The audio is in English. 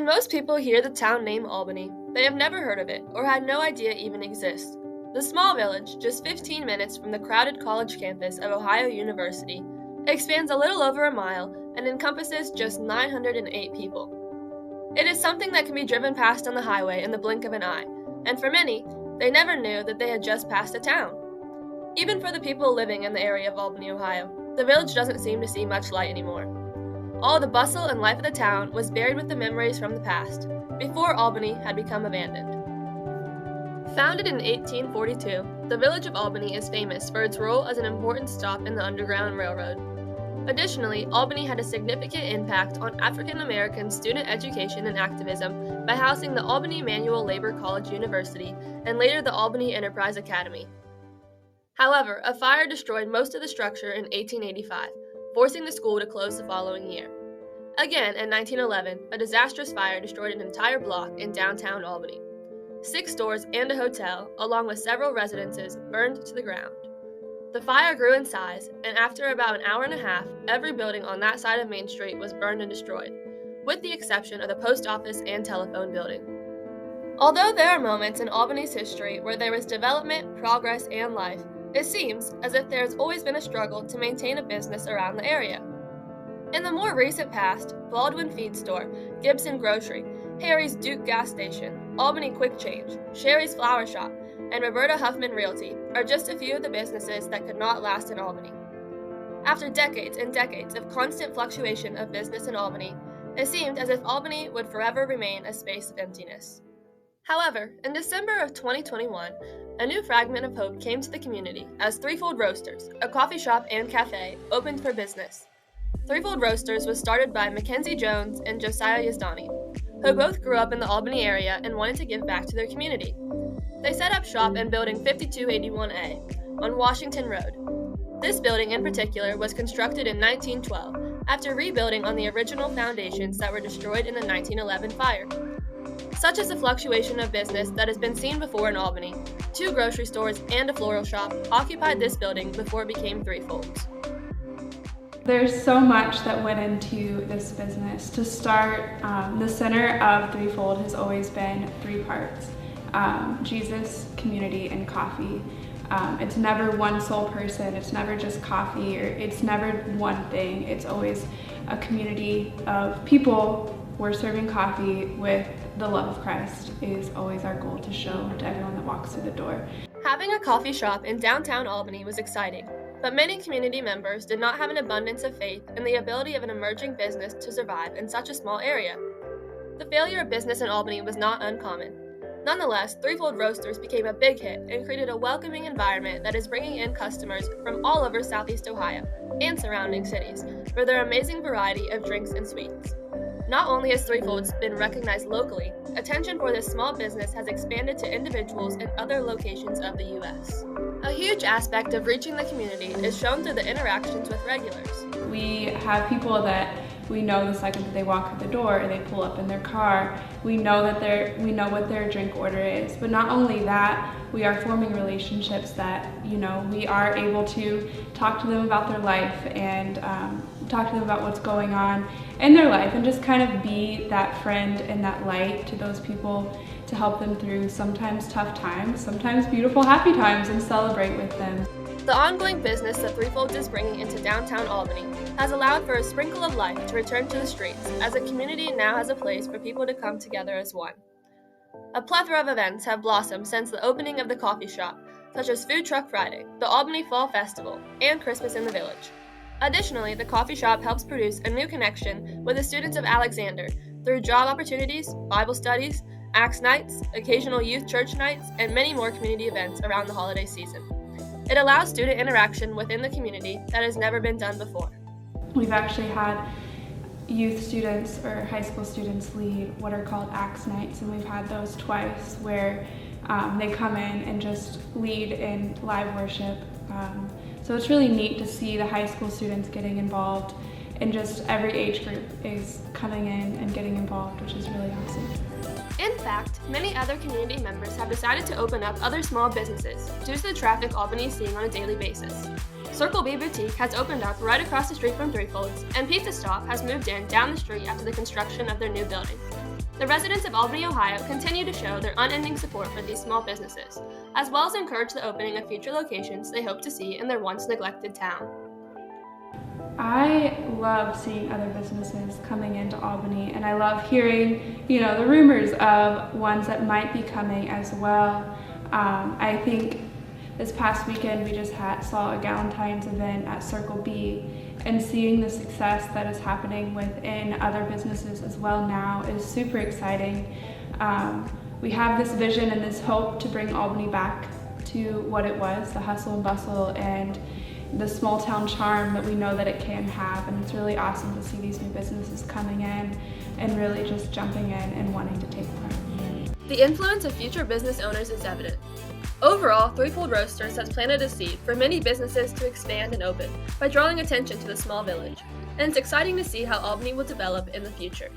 most people hear the town name Albany, they have never heard of it or had no idea it even exists. The small village, just 15 minutes from the crowded college campus of Ohio University, expands a little over a mile and encompasses just 908 people. It is something that can be driven past on the highway in the blink of an eye, and for many, they never knew that they had just passed a town. Even for the people living in the area of Albany, Ohio, the village doesn't seem to see much light anymore. All the bustle and life of the town was buried with the memories from the past, before Albany had become abandoned. Founded in 1842, the village of Albany is famous for its role as an important stop in the Underground Railroad. Additionally, Albany had a significant impact on African American student education and activism by housing the Albany Manual Labor College University and later the Albany Enterprise Academy. However, a fire destroyed most of the structure in 1885, forcing the school to close the following year. Again, in 1911, a disastrous fire destroyed an entire block in downtown Albany. 6 stores and a hotel, along with several residences, burned to the ground. The fire grew in size, and after about an hour and a half, every building on that side of Main Street was burned and destroyed, with the exception of the post office and telephone building. Although there are moments in Albany's history where there was development, progress, and life, it seems as if there has always been a struggle to maintain a business around the area. In the more recent past, Baldwin Feed Store, Gibson Grocery, Harry's Duke Gas Station, Albany Quick Change, Sherry's Flower Shop, and Roberta Huffman Realty are just a few of the businesses that could not last in Albany. After decades and decades of constant fluctuation of business in Albany, it seemed as if Albany would forever remain a space of emptiness. However, in December of 2021, a new fragment of hope came to the community as Threefold Roasters, a coffee shop and cafe, opened for business. Threefold Roasters was started by Mackenzie Jones and Josiah Yazdani, who both grew up in the Albany area and wanted to give back to their community. They set up shop in Building 5281A on Washington Road. This building in particular was constructed in 1912 after rebuilding on the original foundations that were destroyed in the 1911 fire. Such is the fluctuation of business that has been seen before in Albany. 2 grocery stores and a floral shop occupied this building before it became Threefolds. There's so much that went into this business. To start, the center of Threefold has always been 3 parts: Jesus, community, and coffee. It's never one sole person, it's never just coffee, or it's never one thing. It's always a community of people. We're serving coffee with the love of Christ is always our goal to show to everyone that walks through the door. Having a coffee shop in downtown Albany was exciting, but many community members did not have an abundance of faith in the ability of an emerging business to survive in such a small area. The failure of business in Albany was not uncommon. Nonetheless, Threefold Roasters became a big hit and created a welcoming environment that is bringing in customers from all over Southeast Ohio and surrounding cities for their amazing variety of drinks and sweets. Not only has Threefolds been recognized locally, attention for this small business has expanded to individuals in other locations of the U.S. A huge aspect of reaching the community is shown through the interactions with regulars. We have people that we know the second that they walk through the door or they pull up in their car. We know what their drink order is. But not only that, we are forming relationships that, we are able to talk to them about their life and talk to them about what's going on in their life and just kind of be that friend and that light to those people to help them through sometimes tough times, sometimes beautiful happy times, and celebrate with them. The ongoing business that Threefolds is bringing into downtown Albany has allowed for a sprinkle of life to return to the streets, as the community now has a place for people to come together as one. A plethora of events have blossomed since the opening of the coffee shop, such as Food Truck Friday, the Albany Fall Festival, and Christmas in the Village. Additionally, the coffee shop helps produce a new connection with the students of Alexander through job opportunities, Bible studies, Acts nights, occasional youth church nights, and many more community events around the holiday season. It allows student interaction within the community that has never been done before. We've actually had youth students or high school students lead what are called Acts nights, and we've had those twice where they come in and just lead in live worship. So it's really neat to see the high school students getting involved, and just every age group is coming in and getting involved, which is really awesome. In fact, many other community members have decided to open up other small businesses due to the traffic Albany is seeing on a daily basis. Circle B Boutique has opened up right across the street from Threefolds, and Pizza Stop has moved in down the street after the construction of their new building. The residents of Albany, Ohio continue to show their unending support for these small businesses, as well as encourage the opening of future locations they hope to see in their once neglected town. I love seeing other businesses coming into Albany, and I love hearing, the rumors of ones that might be coming as well. I think this past weekend we just saw a Galentine's event at Circle B, and seeing the success that is happening within other businesses as well now is super exciting. We have this vision and this hope to bring Albany back to what it was, the hustle and bustle and the small town charm that we know that it can have, and it's really awesome to see these new businesses coming in and really just jumping in and wanting to take part. The influence of future business owners is evident. Overall, Threefold Roasters has planted a seed for many businesses to expand and open by drawing attention to the small village, and it's exciting to see how Albany will develop in the future.